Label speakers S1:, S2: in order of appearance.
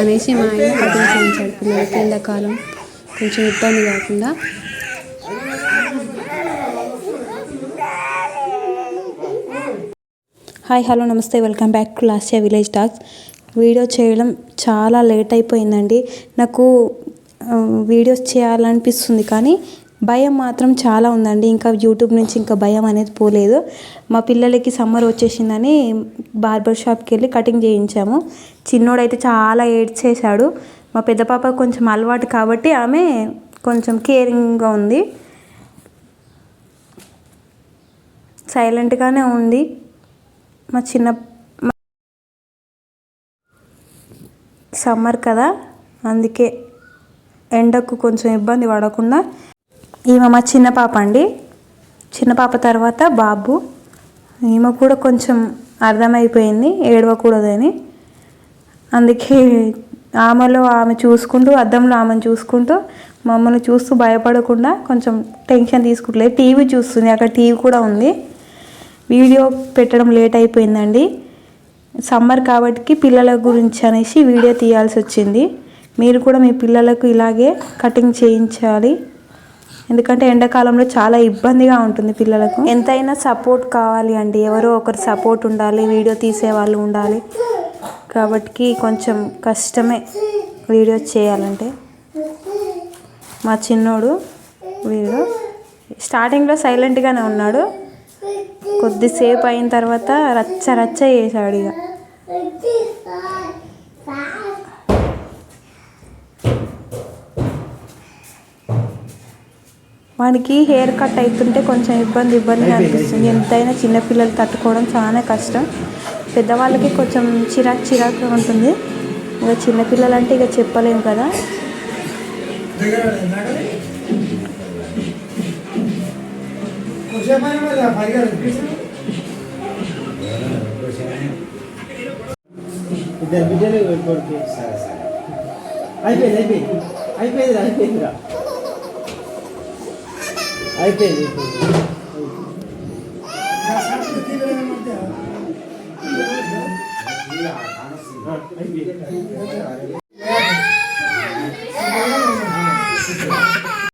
S1: అనేసి మా ఆయన కటింగ్ చేయించాడు పిల్లలకి ఎండాకాలం కొంచెం ఇబ్బంది కాకుండా. హాయ్ హలో నమస్తే, welcome back to Lasya village talks. Video చేయడం చాలా లేట్ అయిపోయిందండి. నాకు వీడియోస్ చేయాలనిపిస్తుంది కానీ భయం మాత్రం చాలా ఉందండి. ఇంకా యూట్యూబ్ నుంచి ఇంకా భయం అనేది పోలేదు. మా పిల్లలకి సమ్మర్ వచ్చేసిందని బార్బర్ షాప్కి వెళ్ళి కటింగ్ చేయించాము. చిన్నోడైతే చాలా ఏడ్చేశాడు. మా పెద్ద పాప కొంచెం అలవాటు కాబట్టి ఆమె కొంచెం కేరింగ్గా ఉంది, సైలెంట్గానే ఉంది. మా చిన్న సమ్మర్ కదా, అందుకే ఎండకు కొంచెం ఇబ్బంది పడకుండా. ఈమె మా చిన్న పాప అండి. చిన్న పాప తర్వాత బాబు. ఈమె కూడా కొంచెం అర్థమైపోయింది ఏడవకూడదని. అందుకే ఆమెలో ఆమె చూసుకుంటూ, అద్దంలో ఆమెను చూసుకుంటూ, మమ్మల్ని చూస్తూ భయపడకుండా కొంచెం టెన్షన్ తీసుకుంటలేదు. టీవీ చూస్తుంది, అక్కడ టీవీ కూడా ఉంది. వీడియో పెట్టడం లేట్ అయిపోయిందండి. సమ్మర్ కాబట్టి పిల్లల గురించి అనేసి వీడియో తీయాల్సి వచ్చింది. మీరు కూడా మీ పిల్లలకు ఇలాగే కటింగ్ చేయించాలి, ఎందుకంటే ఎండాకాలంలో చాలా ఇబ్బందిగా ఉంటుంది పిల్లలకు. ఎంతైనా సపోర్ట్ కావాలి అండి, ఎవరో ఒకరు సపోర్ట్ ఉండాలి, వీడియో తీసేవాళ్ళు ఉండాలి. కాబట్టి కొంచెం కష్టమే వీడియో చేయాలంటే. మా చిన్నోడు వీడియో స్టార్టింగ్లో సైలెంట్గానే ఉన్నాడు, కొద్దిసేపు అయిన తర్వాత రచ్చ రచ్చ చేశాడు. ఇక వాడికి హెయిర్ కట్ అవుతుంటే కొంచెం ఇబ్బందిగా అనిపిస్తుంది. ఎంతైనా చిన్నపిల్లలు తట్టుకోవడం చాలా కష్టం. పెద్దవాళ్ళకి కొంచెం చిరాకుగా ఉంటుంది. ఇక చిన్నపిల్లలు అంటే ఇక చెప్పలేము కదా.
S2: అయిపోయింది.